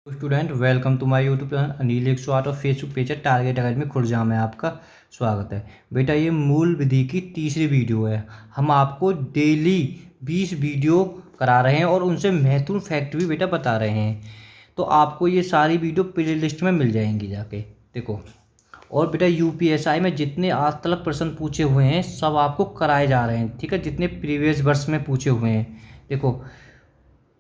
Student welcome to my YouTube channel Anil 108 और Facebook page है target academy Khurja में आपका स्वागत है। बेटा ये मूल विधि की तीसरी वीडियो है। हम आपको डेली 20 वीडियो करा रहे हैं और उनसे महत्वपूर्ण फैक्ट भी बेटा बता रहे हैं। तो आपको ये सारी वीडियो प्ले लिस्ट में मिल जाएंगी जाके देखो। और बेटा यूपीएसआई में जितने आज तक प्रश्न पूछे हुए हैं सब आपको कराए जा रहे हैं, ठीक है। जितने प्रीवियस वर्ष में पूछे हुए हैं देखो,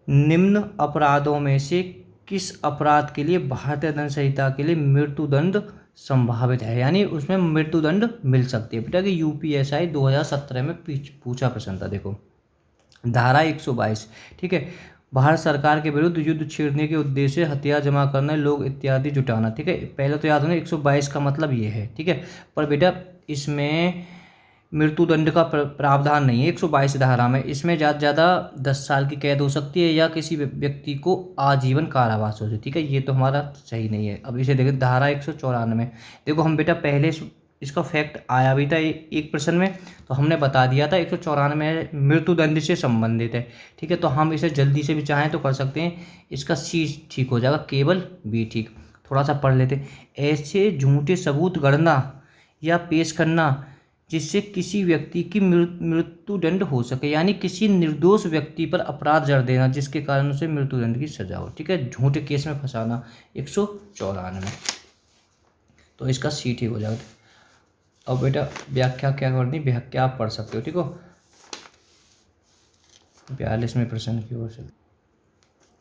निम्न अपराधों में से किस अपराध के लिए भारतीय दंड संहिता के लिए मृत्युदंड संभावित है, यानी उसमें मृत्युदंड मिल सकती है। बेटा कि यूपीएसआई 2017 में पूछा प्रश्न था। देखो धारा 122, ठीक है, भारत सरकार के विरुद्ध युद्ध छेड़ने के उद्देश्य से हथियार जमा करना, लोग इत्यादि जुटाना, ठीक है। पहले तो याद होना 122 का मतलब ये है, ठीक है। पर बेटा इसमें मृत्युदंड का प्रावधान नहीं है 122 धारा में। इसमें ज़्यादा ज़्यादा 10 साल की कैद हो सकती है या किसी व्यक्ति को आजीवन कारावास हो सकती है, ठीक है। ये तो हमारा सही नहीं है। अब इसे देखें धारा 194। देखो हम बेटा पहले इसका फैक्ट आया भी था एक प्रश्न में, तो हमने बता दिया था 194 मृत्युदंड से संबंधित है, ठीक है। तो हम इसे जल्दी से भी चाहें तो कर सकते हैं। इसका सी ठीक हो जाएगा, केवल बी ठीक। थोड़ा सा पढ़ लेते हैं। ऐसे झूठे सबूत गढ़ना या पेश करना जिससे किसी व्यक्ति की मृत्युदंड हो सके, यानी किसी निर्दोष व्यक्ति पर अपराध जड़ देना जिसके कारण उसे मृत्युदंड की सजा हो, ठीक है। झूठे केस में फंसाना 194। तो इसका सी ठीक हो जाएगा। अब बेटा व्याख्या क्या करनी, व्याख्या आप पढ़ सकते हो, ठीक हो। 42वें प्रश्न की ओर से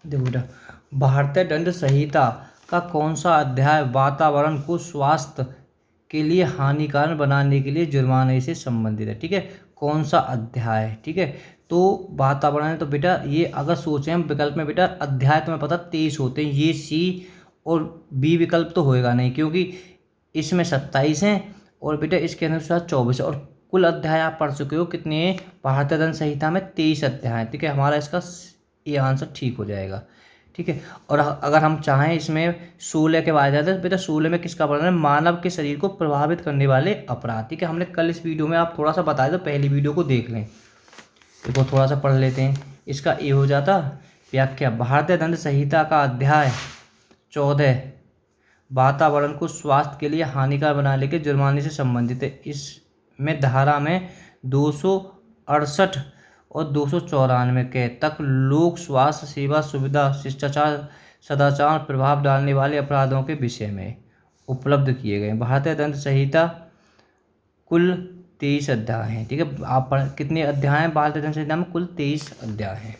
देखो बेटा, भारतीय दंड संहिता का कौन सा अध्याय वातावरण को स्वास्थ्य के लिए हानिकारक बनाने के लिए जुर्माने से संबंधित है, ठीक है। कौन सा अध्याय है, ठीक है। तो वातावरण है, तो बेटा ये अगर सोचें हम विकल्प में बेटा अध्याय तुम्हें पता 23 होते हैं, ये सी और बी विकल्प तो होएगा नहीं क्योंकि इसमें 27 हैं और बेटा इसके अनुसार 24 है। और कुल अध्याय आप पढ़ चुके हो कितने हैं भारतीय दंड संहिता में, 23 अध्याय हैं, ठीक है। हमारा इसका ये आंसर ठीक हो जाएगा, ठीक है। और अगर हम चाहें इसमें 16 के बाद जाते हैं, बेटा 16 में किसका वर्णन है, मानव के शरीर को प्रभावित करने वाले अपराध, ठीक है। हमने कल इस वीडियो में आप थोड़ा सा बताया तो पहली वीडियो को देख लें। देखो थोड़ा सा पढ़ लेते हैं। इसका ये हो जाता व्याख्या, भारतीय दंड संहिता का अध्याय 14 वातावरण को स्वास्थ्य के लिए हानिकारक बनाने के जुर्माने से संबंधित है। इसमें धारा में 268 और 294 के तक लोक स्वास्थ्य सेवा सुविधा शिष्टाचार सदाचार प्रभाव डालने वाले अपराधों के विषय में उपलब्ध किए गए। भारतीय दंड संहिता कुल 23 अध्याय हैं, ठीक है। आप कितने अध्याय हैं भारतीय दंड संहिता में, कुल 23 अध्याय हैं।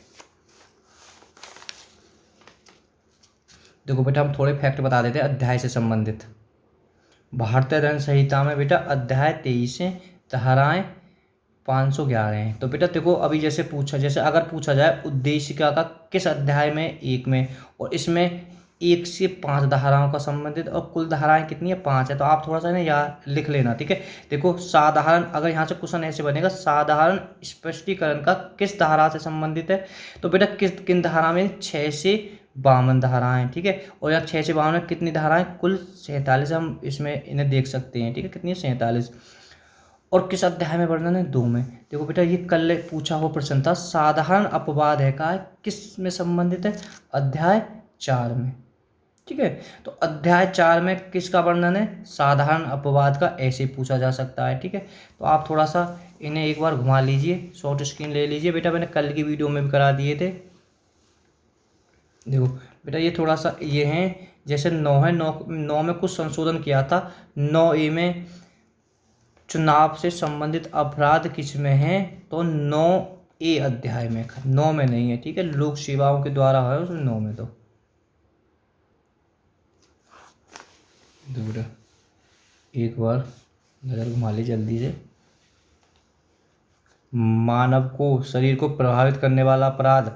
देखो बेटा हम थोड़े फैक्ट बता देते हैं अध्याय से संबंधित। भारतीय दंड संहिता में बेटा अध्याय 23 है, धाराएं 511 हैं। तो बेटा देखो अभी जैसे अगर पूछा जाए उद्देशिका का किस अध्याय में, 1 में, और इसमें 1 से 5 धाराओं का संबंधित और कुल धाराएं कितनी है, 5 है। तो आप थोड़ा सा ना यार लिख लेना, ठीक है। देखो साधारण, अगर यहाँ से क्वेश्चन ऐसे बनेगा, साधारण स्पष्टीकरण का किस धारा से संबंधित है, तो बेटा किन धारा में, 6 से 52 धाराएं, ठीक है। और यहाँ 6 से 52 में कितनी धाराएं, कुल 47। हम इसमें इन्हें देख सकते हैं, ठीक है, कितनी है, 47। और किस अध्याय में वर्णन है, 2 में। देखो बेटा ये कल पूछा हुआ प्रश्न था, साधारण अपवाद है का किस में संबंधित है, अध्याय 4 में, ठीक है। तो अध्याय 4 में किसका वर्णन है, साधारण अपवाद का, ऐसे पूछा जा सकता है, ठीक है। तो आप थोड़ा सा इन्हें एक बार घुमा लीजिए, शॉर्ट स्क्रीन ले लीजिए बेटा, मैंने कल की वीडियो में भी करा दिए थे। देखो बेटा ये थोड़ा सा ये हैं, जैसे 9 है, 9 में कुछ संशोधन किया था। 9A में चुनाव से संबंधित अपराध किस में है, तो 9A अध्याय में, 9 में नहीं है, ठीक है। लोक सेवाओं के द्वारा है उसमें 9 में। तो बेटा एक बार नजर घुमा ली जल्दी से। मानव को शरीर को प्रभावित करने वाला अपराध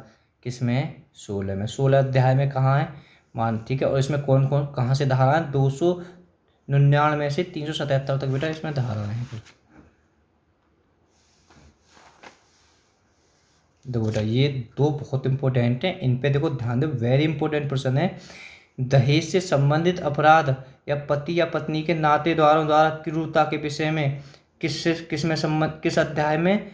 किसमें है, 16 में। 16 अध्याय में कहाँ है, ठीक है। और इसमें कौन कौन कहाँ से धारा है, 299 से 377 तक बेटा इसमें धारा है। देखो बेटा ये 2 बहुत इंपॉर्टेंट हैं, इन पे देखो ध्यान दो, वेरी इंपॉर्टेंट प्रश्न है। दहेज से संबंधित अपराध या पति या पत्नी के नातेदारों द्वारा क्रूरता के विषय में किस में संबंध, किस अध्याय में,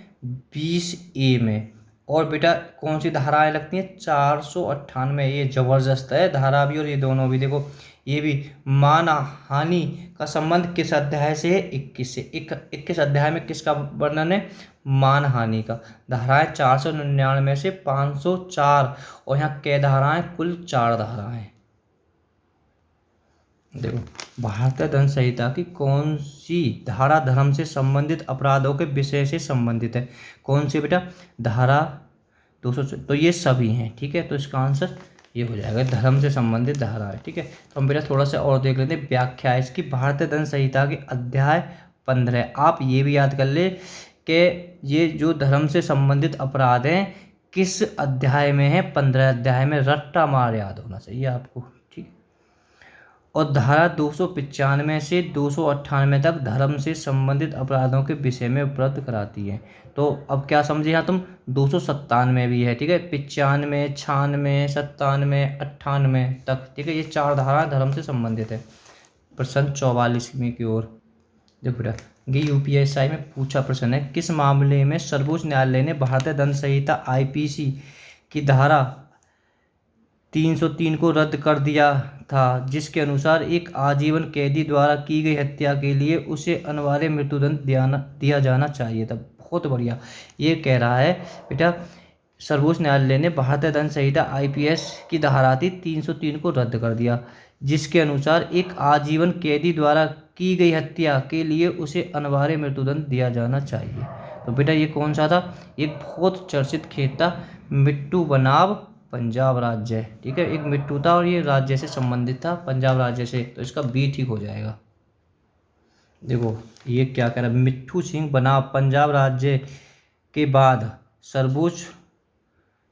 20A में। और बेटा कौन सी धाराएं लगती हैं? 498। ये जबरदस्त है धारा भी और ये दोनों भी। देखो ये भी मान हानि का संबंध किस अध्याय से है? 21 से। 21 अध्याय में किसका वर्णन है? मान हानि का। धाराएं 499 से 504 और यहाँ कै धाराएं? कुल 4 धाराएं। देखो भारतीय दंड संहिता की कौन सी धारा धर्म से संबंधित अपराधों के विषय से संबंधित है? कौन सी बेटा? धारा 200। तो ये सभी हैं, ठीक है। तो इसका आंसर ये हो जाएगा, धर्म से संबंधित धारा है, ठीक है। तो हम बेटा थोड़ा सा और देख लेते हैं व्याख्या इसकी। भारतीय दंड संहिता के अध्याय 15। आप ये भी याद कर ले कि ये जो धर्म से संबंधित अपराध हैं किस अध्याय में है? 15 अध्याय में। रट्टा मार याद होना चाहिए आपको, ठीक। और धारा 295 से 298 तक धर्म से संबंधित अपराधों के विषय में उपलब्ध कराती है। तो अब क्या समझे यहाँ तुम? 297 भी है, ठीक है। 95, 96, 97, 98 तक, ठीक है। ये 4 धारा धर्म से संबंधित है। प्रश्न 44 की ओर देखो बेटा, ये यूपीएसआई में पूछा प्रश्न है, किस मामले में सर्वोच्च न्यायालय ने भारतीय दंड संहिता आईपीसी की धारा 303 को रद्द कर दिया था, जिसके अनुसार एक आजीवन कैदी द्वारा की गई हत्या के लिए उसे अनिवार्य मृत्युदंड दिया जाना चाहिए था। बहुत बढ़िया। ये कह रहा है बेटा सर्वोच्च न्यायालय ने भारतीय दंड संहिता आईपीएस की धारा 303 को रद्द कर दिया, जिसके अनुसार एक आजीवन कैदी द्वारा की गई हत्या के लिए उसे अनिवार्य मृत्युदंड दिया जाना चाहिए। तो बेटा ये कौन सा था? एक बहुत चर्चित खेत था, मिट्टू बनाम पंजाब राज्य, ठीक है। एक मिट्टू था और ये राज्य से संबंधित था, पंजाब राज्य से। तो इसका बी ठीक हो जाएगा। देखो ये क्या कह रहा है, मिट्ठू सिंह बनाम पंजाब राज्य के बाद सर्वोच्च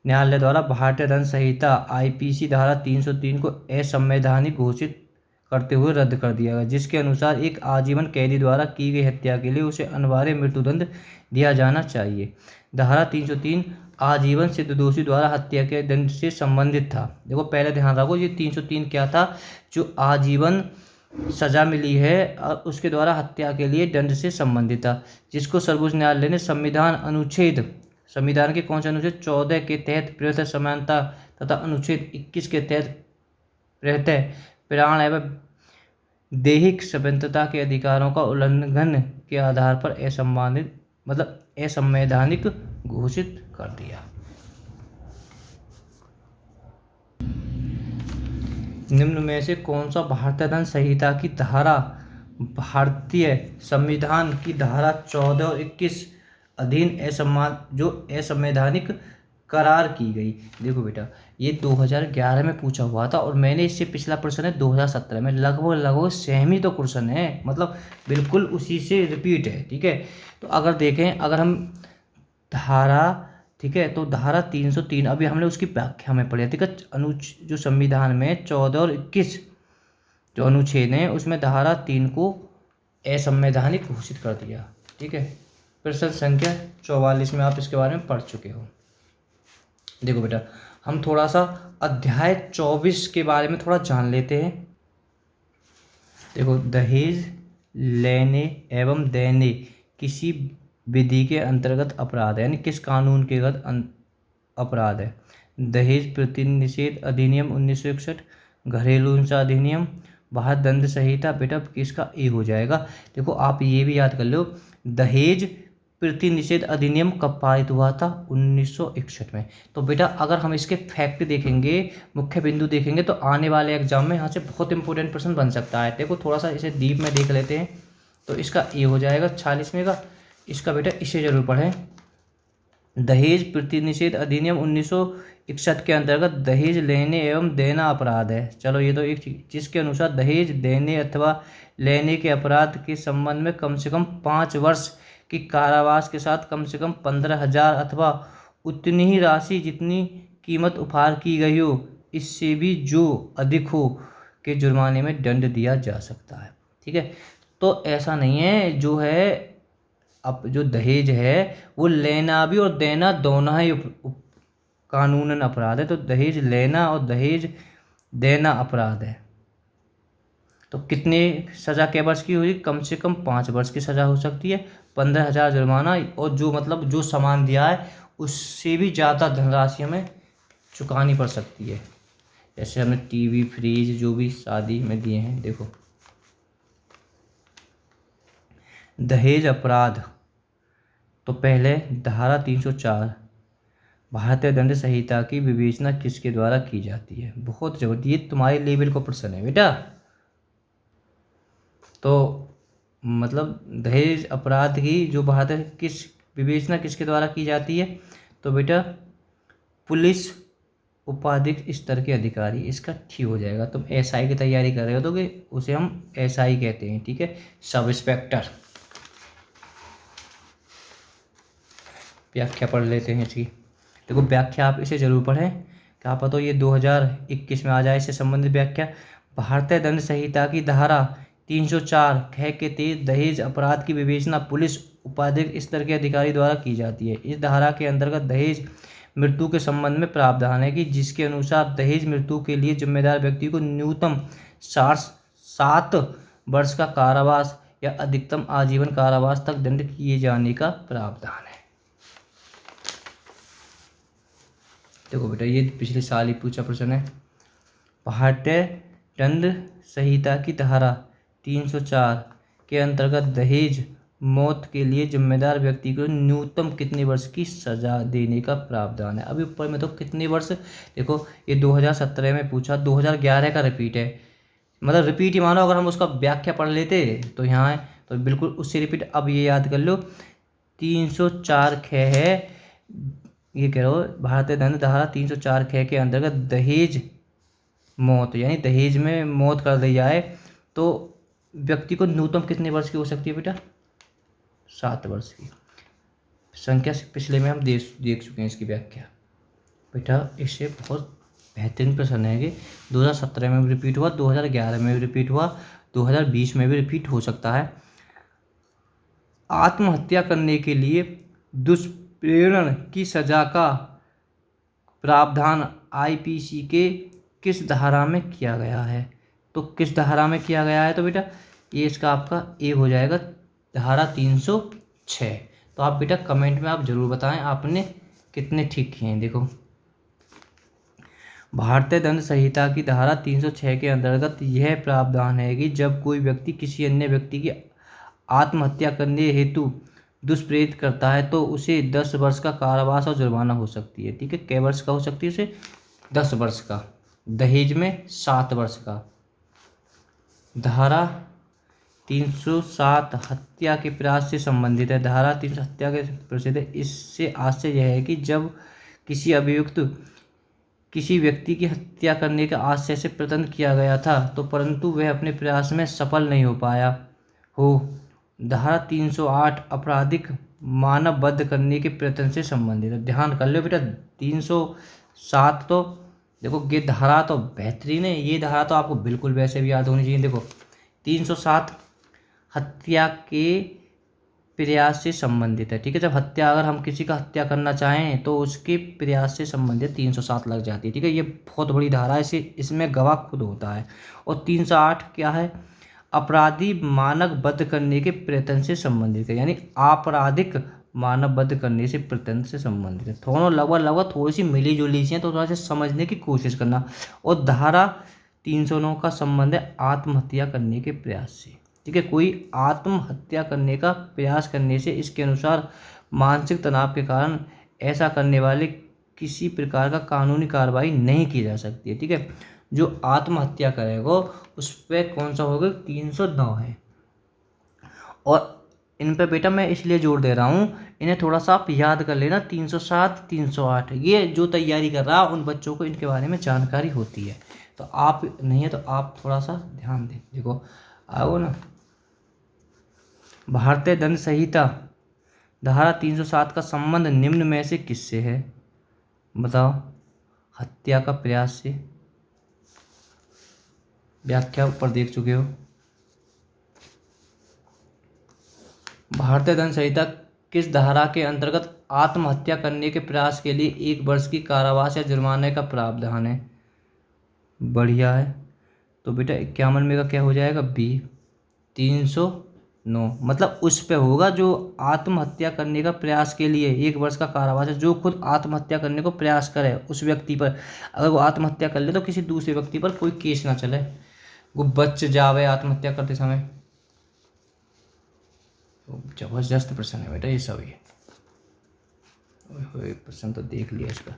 न्यायालय द्वारा भारतीय दंड संहिता आईपीसी धारा 303 को असंवैधानिक घोषित करते हुए रद्द कर दिया गया, जिसके अनुसार एक आजीवन कैदी द्वारा की गई हत्या के लिए उसे अनिवार्य मृत्युदंड दिया जाना चाहिए। धारा 303 आजीवन सिद्ध दोषी द्वारा हत्या के दंड से संबंधित था। देखो पहले ध्यान रखो, ये 303 क्या था? जो आजीवन सजा मिली है और उसके द्वारा हत्या के लिए दंड से संबंधित था, जिसको सर्वोच्च न्यायालय ने संविधान के कौन से अनुच्छेद 14 के तहत प्रत्यक्ष समानता तथा अनुच्छेद 21 के तहत प्रत्यक्ष प्राण एवं दैहिक स्वतंत्रता के अधिकारों का उल्लंघन के आधार पर असंवैधानिक घोषित कर दिया। निम्न में से कौन सा भारतीय दंड संहिता की धारा भारतीय संविधान की धारा 14 और 21 अधीन असंवैधानिक करार की गई? देखो बेटा ये 2011 में पूछा हुआ था और मैंने इससे पिछला प्रश्न है 2017 में, लगभग सेम ही तो क्वेश्चन है, मतलब बिल्कुल उसी से रिपीट है, ठीक है। तो अगर देखें, अगर हम धारा, ठीक है, तो धारा 303 अभी हमने उसकी व्याख्या में पढ़ी, ठीक है। जो संविधान में 14 और 21 जो अनुच्छेद हैं उसमें धारा 3 को असंवैधानिक घोषित कर दिया, ठीक है। प्रश्न संख्या 44 में आप इसके बारे में पढ़ चुके हो। देखो बेटा हम थोड़ा सा अध्याय 24 के बारे में थोड़ा जान लेते हैं। देखो दहेज लेने एवं देने किसी विधि के अंतर्गत अपराध है, यानी किस कानून के तहत अपराध है? दहेज प्रतिनिषेध अधिनियम 1961, घरेलू हिंसा अधिनियम, भारत दंड संहिता। बेटा किसका ए हो जाएगा? देखो आप ये भी याद कर लो, दहेज प्रतिनिषेध अधिनियम कब पारित हुआ था? 1961 में। तो बेटा अगर हम इसके फैक्ट देखेंगे, मुख्य बिंदु देखेंगे, तो आने वाले एग्जाम में यहाँ से बहुत इंपॉर्टेंट प्रश्न बन सकता है। देखो थोड़ा सा इसे डीप में देख लेते हैं। तो इसका ए हो जाएगा 46वें का। इसका बेटा इसे जरूर पढ़ें। दहेज प्रतिनिषेध अधिनियम 1961 के अंतर्गत दहेज लेने एवं देना अपराध है। चलो ये तो एक चीज, जिसके अनुसार दहेज देने अथवा लेने के अपराध के संबंध में कम से कम 5 वर्ष की कारावास के साथ कम से कम 15,000 अथवा उतनी ही राशि जितनी कीमत उपहार की गई हो, इससे भी जो अधिक हो के जुर्माने में दंड दिया जा सकता है, ठीक है। तो ऐसा नहीं है, जो है अब जो दहेज है वो लेना भी और देना दोनों ही कानूनन अपराध है। तो दहेज लेना और दहेज देना अपराध है। तो कितने सज़ा कै वर्ष की हुई? कम से कम 5 वर्ष की सज़ा हो सकती है, 15,000 जुर्माना, और जो मतलब जो सामान दिया है उससे भी ज़्यादा धनराशि हमें चुकानी पड़ सकती है। जैसे हमने टीवी, फ्रिज जो भी शादी में दिए हैं। देखो, दहेज अपराध, तो पहले धारा 304 भारतीय दंड संहिता की विवेचना किसके द्वारा की जाती है। बहुत जबरदस्त, ये तुम्हारे लेवल का प्रश्न है बेटा। तो मतलब दहेज अपराध की जो भारत किस विवेचना किसके द्वारा की जाती है, तो बेटा पुलिस उपाधीक्षक स्तर के अधिकारी, इसका ठीक हो जाएगा। तुम एसआई की तैयारी कर रहे हो तो कि उसे हम एसआई कहते हैं, ठीक है, सब इंस्पेक्टर। व्याख्या पढ़ लेते हैं इसकी। देखो व्याख्या आप इसे जरूर पढ़ें, क्या पता ये 2021 में आ जाए इससे संबंधित व्याख्या। भारतीय दंड संहिता की धारा 304 ख के तहत दहेज अपराध की विवेचना पुलिस उपाधीक्षक स्तर के अधिकारी द्वारा की जाती है। इस धारा के अंतर्गत दहेज मृत्यु के संबंध में प्रावधान है कि जिसके अनुसार दहेज मृत्यु के लिए जिम्मेदार व्यक्ति को न्यूनतम 7 वर्ष का कारावास या अधिकतम आजीवन कारावास तक दंड किए जाने का प्रावधान है। देखो बेटा, ये पिछले साल ही पूछा प्रश्न है। भारतीय दंड संहिता की धारा 304 के अंतर्गत दहेज मौत के लिए जिम्मेदार व्यक्ति को न्यूनतम कितने वर्ष की सजा देने का प्रावधान है। अभी ऊपर में तो कितने वर्ष, देखो ये 2017 में पूछा, 2011 का रिपीट है, मतलब रिपीट ही मानो। अगर हम उसका व्याख्या पढ़ लेते तो यहाँ है, तो बिल्कुल उससे रिपीट। अब ये याद कर लो, 304 ख है, ये कह रहा हो भारतीय दंड धारा 304 ख के अंतर्गत दहेज मौत, यानी दहेज में मौत कर दी जाए तो व्यक्ति को न्यूनतम कितने वर्ष की हो सकती है बेटा, 7 वर्ष की। संख्या से पिछले में हम देख चुके हैं इसकी व्याख्या। बेटा इससे बहुत बेहतरीन प्रश्न है कि 2017 में भी रिपीट हुआ, 2011 में भी रिपीट हुआ, 2020 में भी रिपीट हो सकता है। आत्महत्या करने के लिए दुष्प्रेरण की सजा का प्रावधान आईपीसी के किस धारा में किया गया है। तो किस धारा में किया गया है, तो बेटा ये इसका आपका ए हो जाएगा, धारा 306। तो आप बेटा कमेंट में आप जरूर बताएं आपने कितने ठीक किए हैं। देखो, भारतीय दंड संहिता की धारा 306 के अंतर्गत यह प्रावधान है कि जब कोई व्यक्ति किसी अन्य व्यक्ति की आत्महत्या करने हेतु दुष्प्रेरित करता है तो उसे 10 वर्ष का कारावास और जुर्माना हो सकती है। ठीक है, कै वर्ष का हो सकती है उसे, 10 वर्ष का। दहेज में 7 वर्ष का। धारा 307 हत्या के प्रयास से संबंधित है। धारा 300 हत्या के प्रसिद्ध है। इससे आशय यह है कि जब किसी अभियुक्त किसी व्यक्ति की हत्या करने के आशय से प्रयत्न किया गया था तो परंतु वह अपने प्रयास में सफल नहीं हो पाया हो। धारा 308 आपराधिक मानव वध करने के प्रयत्न से संबंधित है। ध्यान कर लो बेटा, 307 तो देखो ये धारा तो बेहतरीन है, ये धारा तो आपको बिल्कुल वैसे भी याद होनी चाहिए। देखो 307 हत्या के प्रयास से संबंधित है। ठीक है, जब हत्या, अगर हम किसी का हत्या करना चाहें तो उसके प्रयास से संबंधित 307 लग जाती है। ठीक है, ये बहुत बड़ी धारा है, इसमें गवाह खुद होता है। और 308 क्या है, अपराधी मानव वध करने के प्रयत्न से संबंधित है, यानी आपराधिक मानव वध करने से प्रयत्न से संबंधित है। दोनों लगभग थोड़ी सी मिली जुली सी हैं, तो थोड़ा सा समझने की कोशिश करना। और धारा 309 का संबंध है आत्महत्या करने के प्रयास से। ठीक है, कोई आत्महत्या करने का प्रयास करने से इसके अनुसार मानसिक तनाव के कारण ऐसा करने वाले किसी प्रकार का कानूनी कार्रवाई नहीं की जा सकती है। ठीक है, जो आत्महत्या करेगा उस पर कौन सा होगा, 309 है। और इन पे बेटा मैं इसलिए जोर दे रहा हूँ, इन्हें थोड़ा सा आप याद कर लेना। 307 308 ये जो तैयारी कर रहा है उन बच्चों को इनके बारे में जानकारी होती है, तो आप नहीं है तो आप थोड़ा सा ध्यान दें। देखो आओ ना, भारतीय दंड संहिता धारा 307 का संबंध निम्न में से किससे है, बताओ। हत्या का प्रयास से, व्याख्या ऊपर देख चुके हो। भारतीय दंड संहिता किस धारा के अंतर्गत आत्महत्या करने के प्रयास के लिए 1 वर्ष की कारावास या जुर्माने का प्रावधान है। बढ़िया है, तो बेटा 51 में का क्या हो जाएगा, बी 309 नो, मतलब उस पे होगा जो आत्महत्या करने का प्रयास के लिए 1 वर्ष का कारावास है। जो खुद आत्महत्या करने को प्रयास करे उस व्यक्ति पर, अगर वो आत्महत्या कर ले तो किसी दूसरे व्यक्ति पर कोई केस ना चले, वो बच जावे आत्महत्या करते समय। तो जबरदस्त प्रश्न है बेटा ये सब। ये प्रश्न तो देख लिया इसका।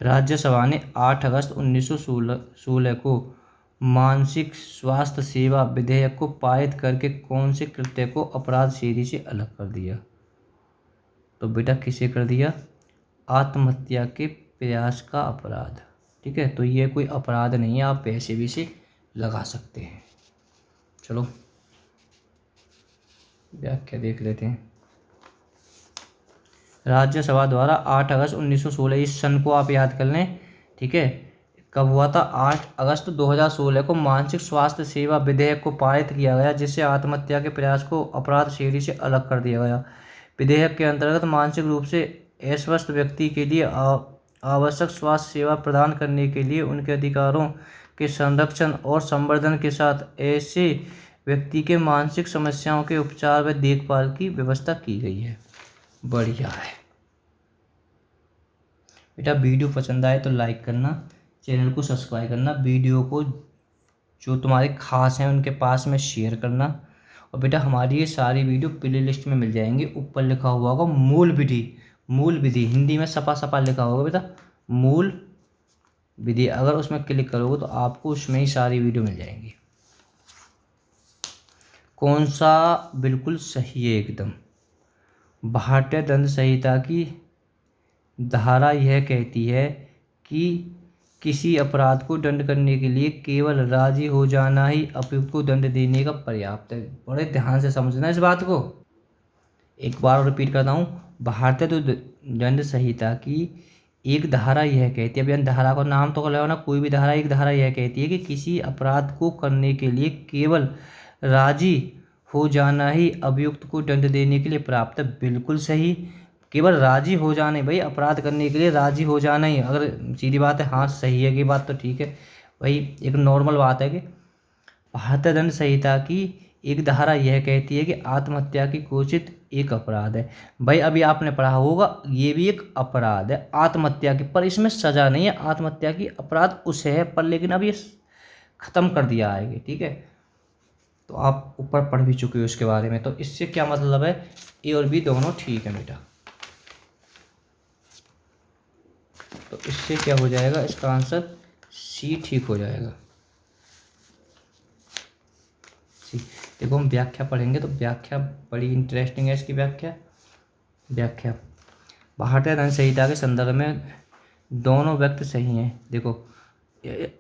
राज्यसभा ने 8 अगस्त 1916 को मानसिक स्वास्थ्य सेवा विधेयक को पारित करके कौन से कृत्य को अपराध श्रेणी से अलग कर दिया? तो बेटा किसे कर दिया? आत्महत्या के प्रयास का अपराध। ठीक है, तो ये कोई अपराध नहीं है, आप पैसे भी से लगा सकते हैं। चलो व्याख्या देख लेते हैं। राज्यसभा द्वारा 8 अगस्त 1916, इस सन को आप याद कर लें। ठीक है, कब हुआ था? 8 अगस्त 2016 को मानसिक स्वास्थ्य सेवा विधेयक को पारित किया गया, जिससे आत्महत्या के प्रयास को अपराध श्रेणी से अलग कर दिया गया। विधेयक के अंतर्गत मानसिक रूप से अस्वस्थ व्यक्ति के लिए आवश्यक स्वास्थ्य सेवा प्रदान करने के लिए उनके अधिकारों के संरक्षण और संवर्धन के साथ ऐसे व्यक्ति के मानसिक समस्याओं के उपचार व देखभाल की व्यवस्था की गई है। बढ़िया है बेटा। वीडियो पसंद आए तो लाइक करना, चैनल को सब्सक्राइब करना, वीडियो को जो तुम्हारे खास हैं उनके पास में शेयर करना। और बेटा हमारी ये सारी वीडियो प्ले लिस्ट में मिल जाएंगी। ऊपर लिखा हुआ होगा मूल विधि, मूल विधि हिंदी में सपा सपा लिखा होगा बेटा, मूल विधि। अगर उसमें क्लिक करोगे तो आपको उसमें ही सारी वीडियो मिल जाएंगी। कौन सा बिल्कुल सही है एकदम? भारतीय दंड संहिता की धारा यह कहती है कि किसी अपराध को दंड करने के लिए केवल राजी हो जाना ही अभियुक्त को दंड देने का पर्याप्त है। बड़े ध्यान से समझना इस बात को। एक बार रिपीट करता हूँ, भारतीय दंड संहिता की एक धारा यह कहती है, अब धारा का नाम तो लगाओ ना, कोई भी धारा, एक धारा यह कहती है कि किसी अपराध को करने के लिए केवल राजी हो जाना ही अभियुक्त को दंड देने के लिए पर्याप्त है। बिल्कुल सही, केवल राजी हो जाना, भाई अपराध करने के लिए राजी हो जाना ही। अगर सीधी बात है, हाँ सही है कि बात तो ठीक है भाई, एक नॉर्मल बात है कि भारतीय दंड संहिता की एक धारा यह कहती है कि आत्महत्या की कोशिश एक अपराध है। भाई अभी आपने पढ़ा होगा, ये भी एक अपराध है आत्महत्या की, पर इसमें सजा नहीं है। आत्महत्या की अपराध उसे है पर, लेकिन अब ये खत्म कर दिया है। ठीक है, तो आप ऊपर पढ़ भी चुके हो इसके बारे में। तो इससे क्या मतलब है, ए और बी दोनों ठीक है बेटा। तो इससे क्या हो जाएगा, इसका आंसर सी ठीक हो जाएगा। सी। देखो हम व्याख्या पढ़ेंगे तो व्याख्या बड़ी इंटरेस्टिंग है इसकी व्याख्या। व्याख्या, भारतीय दंड संहिता के संदर्भ में दोनों व्यक्ति सही हैं। देखो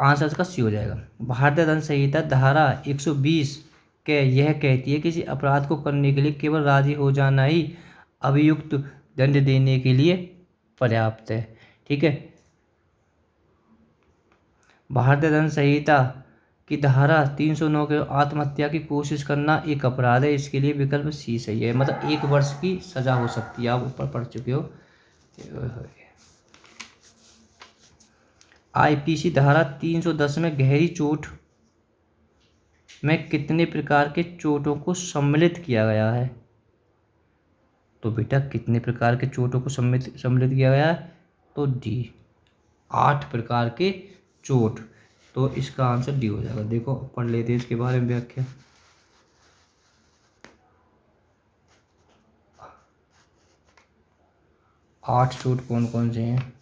आंसर इसका सी हो जाएगा। भारतीय दंड संहिता धारा 120 के यह कहती है किसी अपराध को करने के लिए केवल राजी हो जाना ही अभियुक्त दंड देने के लिए पर्याप्त है। ठीक है, भारतीय दंड संहिता की धारा 309 के आत्महत्या की कोशिश करना एक अपराध है, इसके लिए विकल्प सी सही है। मतलब 1 वर्ष की सजा हो सकती है, आप ऊपर पढ़ चुके हो। आईपीसी धारा 310 में गहरी चोट में कितने प्रकार के चोटों को सम्मिलित किया गया है? तो बेटा कितने प्रकार के चोटों को सम्मिलित किया गया है? तो डी, 8 प्रकार के चोट। तो इसका आंसर डी हो जाएगा। देखो पढ़ लेते हैं इसके बारे में व्याख्या। आठ चोट कौन कौन से हैं?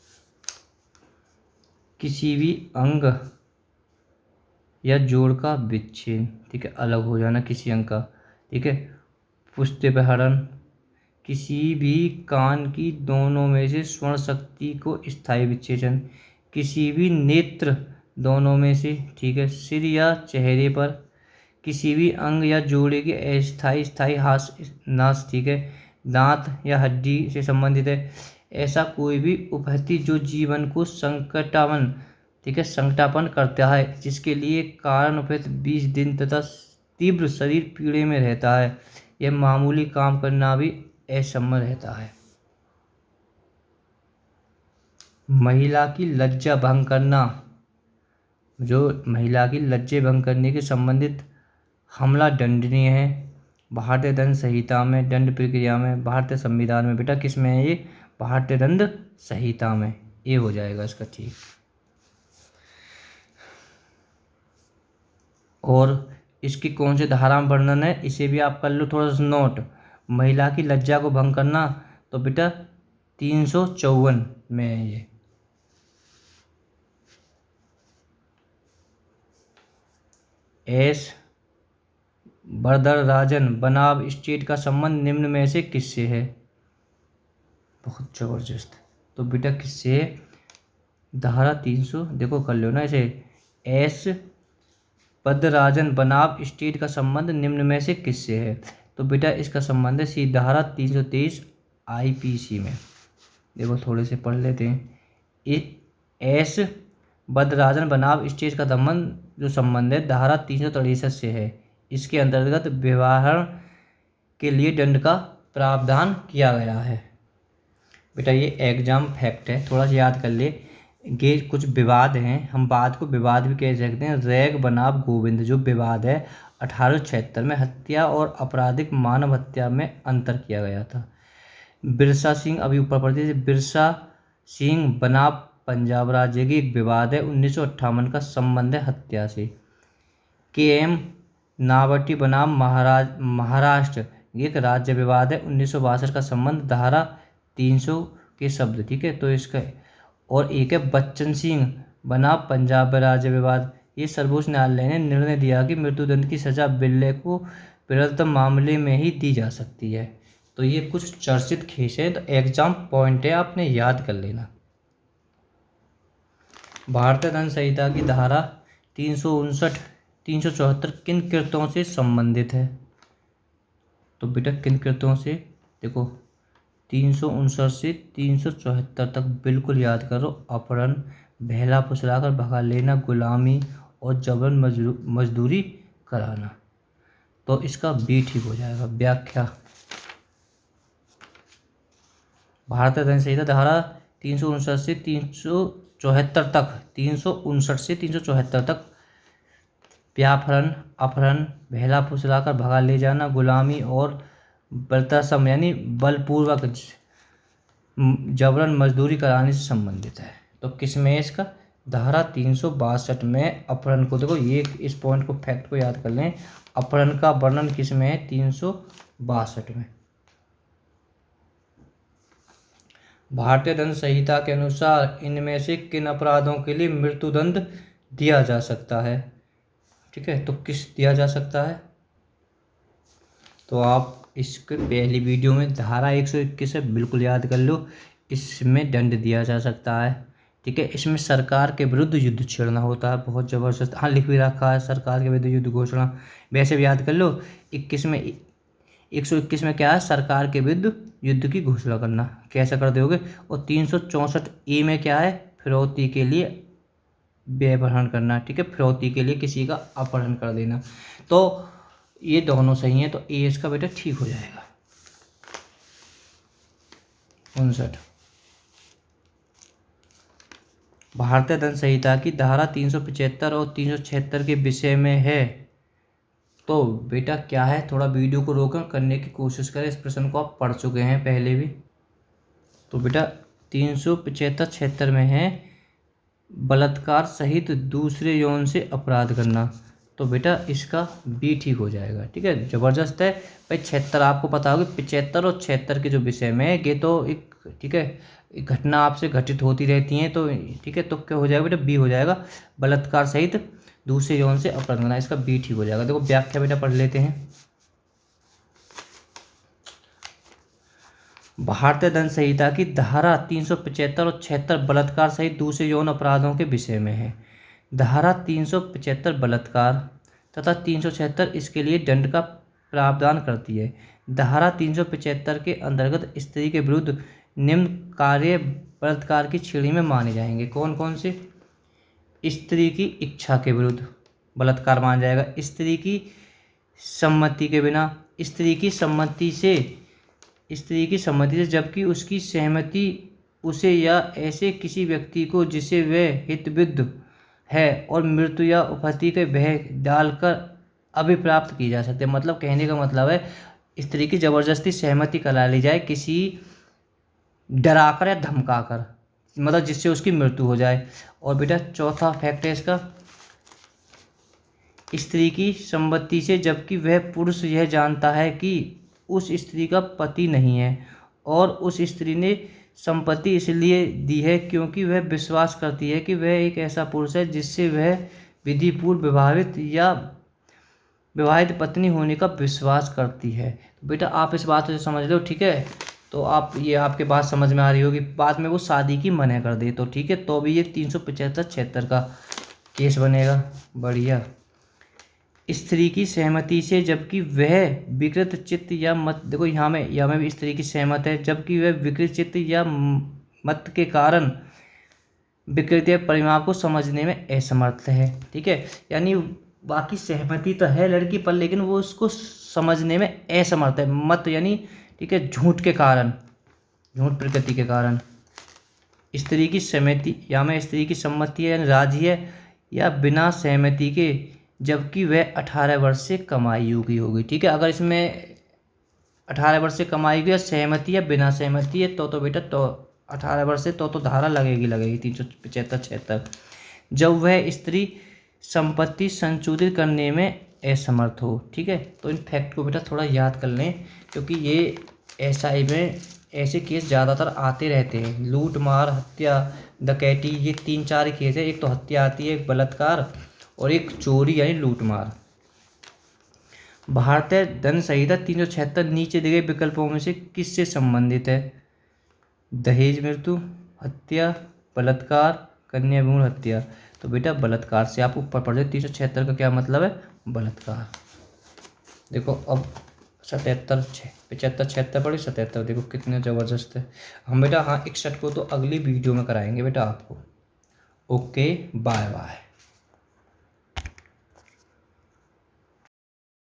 किसी भी अंग या जोड़ का विच्छेद, ठीक है, अलग हो जाना किसी अंग का, ठीक है, पुष्टिपहरण, किसी भी कान की दोनों में से स्वर्ण शक्ति को स्थायी विच्छेदन, किसी भी नेत्र दोनों में से, ठीक है, सिर या चेहरे पर किसी भी अंग या जोड़े के अस्थायी स्थायी नाश, ठीक है, दांत या हड्डी से संबंधित है ऐसा कोई भी उपहति जो जीवन को संकटावन, ठीक है, संकटापन करता है, जिसके लिए कारण उपहित 20 दिन तथा तीव्र शरीर पीड़े में रहता है, यह मामूली काम करना भी असंभव रहता है। महिला की लज्जा भंग करना, जो महिला की लज्जे भंग करने के संबंधित हमला दंडनीय है। भारतीय दंड संहिता में, दंड प्रक्रिया में, भारतीय संविधान में। बेटा किस में है ये? भारतीय दंड संहिता में। ये हो जाएगा इसका ठीक। और इसकी कौन सी धारा में वर्णन है, इसे भी आप कर लो थोड़ा सा नोट। महिला की लज्जा को भंग करना, तो बेटा 354 में है ये। एस वरदराजन बनाम स्टेट का संबंध निम्न में से किससे है? बहुत जबरदस्त। तो बेटा किससे है? धारा 300 देखो कर लो ना इसे। एस वरदराजन बनाम स्टेट का संबंध निम्न में से किससे है? तो बेटा इसका संबंध है सी धारा 323 आईपीसी में। देखो थोड़े से पढ़ लेते हैं। एस वरदराजन बनाम स्टेट का संबंध जो संबंध है धारा 363 से है। इसके अंतर्गत व्यवहार के लिए दंड का प्रावधान किया गया है। बेटा ये एग्जाम फैक्ट है, थोड़ा सा याद कर ले। ये कुछ विवाद हैं, हम बात को विवाद भी कह सकते हैं। रैग बनाम गोविंद जो विवाद है 1876 में हत्या और आपराधिक मानव हत्या में अंतर किया गया था। बिरसा सिंह, अभी ऊपर पढ़ते थे, बिरसा सिंह बनाम पंजाब राज्य की एक विवाद है 1958 का, संबंध है हत्या से। KM नावटी बनाम महाराष्ट्र एक राज्य विवाद है 1962 का, संबंध धारा 300 के शब्द। ठीक है, तो इसका। और एक है बच्चन सिंह बनाम पंजाब राज्य विवाद। ये सर्वोच्च न्यायालय ने निर्णय दिया कि मृत्युदंड की सजा बिल्ले को विरलतम मामले में ही दी जा सकती है। तो ये कुछ चर्चित केस है, तो एग्जाम पॉइंट है, आपने याद कर लेना। भारतीय दंड संहिता की धारा 359 374 किन कृत्यों से संबंधित है? तो बेटा किन कृत्यों से? देखो 359 से 374 तक बिल्कुल याद करो। अपहरण, बहला फुसलाकर भगा लेना, गुलामी और जबरन मजदूरी कराना। तो इसका बी ठीक हो जाएगा। व्याख्या। भारतीय दंड संहिता धारा 359 से 374 तक 359 से 374 तक व्यापहरण, अपहरण, बहला फुसलाकर भगा ले जाना, गुलामी और बलतासम यानी बलपूर्वक जबरन मजदूरी कराने से संबंधित है। तो किस में है इसका? धारा 362 में अपहरण को। देखो ये इस पॉइंट को, फैक्ट को याद कर लें। अपहरण का वर्णन किस में है? 362 में। भारतीय दंड संहिता के अनुसार इनमें से किन अपराधों के लिए मृत्युदंड दिया जा सकता है? ठीक है, तो किस दिया जा सकता है? तो आप इसके पहली वीडियो में धारा 121 है, बिल्कुल याद कर लो। इसमें दंड दिया जा सकता है। ठीक है, इसमें सरकार के विरुद्ध युद्ध छेड़ना होता है, बहुत ज़बरदस्त। हाँ लिख भी रखा है, सरकार के विरुद्ध युद्ध घोषणा। वैसे भी याद कर लो। 121 में क्या है? सरकार के विरुद्ध युद्ध की घोषणा करना, कैसे कर दोगे। और 364 में क्या है? फिरौती के लिए व्यवहार करना। ठीक है, फिरौती के लिए किसी का अपहरण कर देना। तो ये दोनों सही हैं, तो ए इसका बेटा ठीक हो जाएगा। 59 भारतीय दंड संहिता की धारा 375 और 376 के विषय में है। तो बेटा क्या है, थोड़ा वीडियो को रोककर करने की कोशिश करें। इस प्रश्न को आप पढ़ चुके हैं पहले भी। तो बेटा 375-76 में है बलात्कार सहित दूसरे यौन से अपराध करना। तो बेटा इसका बी ठीक हो जाएगा। ठीक है, ज़बरदस्त है भाई। 76 आपको पता होगा, 75 और 76 के जो विषय में है, ये तो एक, ठीक है, एक घटना आपसे घटित होती रहती हैं। तो ठीक है, तो क्या हो जाएगा बेटा? बी हो जाएगा। बलात्कार सहित दूसरे यौन से अपराध करना, इसका बी ठीक हो जाएगा। देखो व्याख्या बेटा पढ़ लेते हैं। भारतीय दंड संहिता की धारा 375 और 76 बलात्कार सहित दूसरे यौन अपराधों के विषय में है। धारा 375 बलात्कार तथा 376 इसके लिए दंड का प्रावधान करती है। धारा 375 के अंतर्गत स्त्री के विरुद्ध निम्न कार्य बलात्कार की श्रेणी में माने जाएंगे। कौन कौन से? स्त्री की इच्छा के विरुद्ध बलात्कार माना जाएगा, स्त्री की सम्मति के बिना, स्त्री की सम्मति से जबकि उसकी सहमति उसे या ऐसे किसी व्यक्ति को जिसे वह हितविद्ध है और मृत्यु या उपहत्या के भय डालकर अभिप्राप्त की जा सकती है। मतलब कहने का मतलब है स्त्री की ज़बरदस्ती सहमति करा ली जाए किसी डराकर या धमकाकर, मतलब जिससे उसकी मृत्यु हो जाए। और बेटा चौथा फैक्ट है इसका, स्त्री की संपत्ति से जबकि वह पुरुष यह जानता है कि उस स्त्री का पति नहीं है और उस स्त्री ने संपत्ति इसलिए दी है क्योंकि वह विश्वास करती है कि वह एक ऐसा पुरुष है जिससे वह विधिपूर्व विवाहित पत्नी होने का विश्वास करती है। तो बेटा आप इस बात को समझ लो, ठीक है। तो आप ये आपके बात समझ में आ रही होगी। बाद में वो शादी की मना कर दे तो ठीक है, तो भी ये 375-76 का केस बनेगा। बढ़िया। स्त्री की सहमति से जबकि वह विकृत चित्त या मत, देखो यहाँ में भी स्त्री की सहमत है जबकि वह विकृत चित्त या मत के कारण विकृत परिणाम को समझने में असमर्थ है, ठीक है। यानी बाकी सहमति तो है लड़की पर, लेकिन वो उसको समझने में असमर्थ है। मत यानी ठीक है झूठ के कारण, झूठ प्रकृति के कारण। स्त्री की सहमति या में स्त्री की सम्मति है यानी राजी है या बिना सहमति के जबकि वह 18 वर्ष से कम आयु की होगी, ठीक है। अगर इसमें 18 वर्ष से कम आयु की या सहमति या बिना सहमति है तो बेटा तो 18 वर्ष से तो धारा लगेगी 375-76। जब वह स्त्री संपत्ति संशोधित करने में असमर्थ हो, ठीक है। तो इन फैक्ट को बेटा थोड़ा याद कर लें क्योंकि ये एसआई में ऐसे केस ज़्यादातर आते रहते हैं। लूट मार, हत्या, डकैती, ये 3-4 केस है। एक तो हत्या आती है, एक बलात्कार और एक चोरी यानी लूट मार। भारतीय दंड संहिता 376 नीचे दिए गए विकल्पों में से किससे संबंधित है? दहेज मृत्यु, हत्या, बलात्कार, कन्या भ्रूण हत्या। तो बेटा बलात्कार से आप ऊपर पढ़ जाए। 376 का क्या मतलब है? बलात्कार। देखो अब 77, 75, 76 पढ़े, 77 देखो कितने ज़बरदस्त है। हम बेटा हाँ 61 को तो अगली वीडियो में कराएंगे बेटा आपको। Okay bye bye.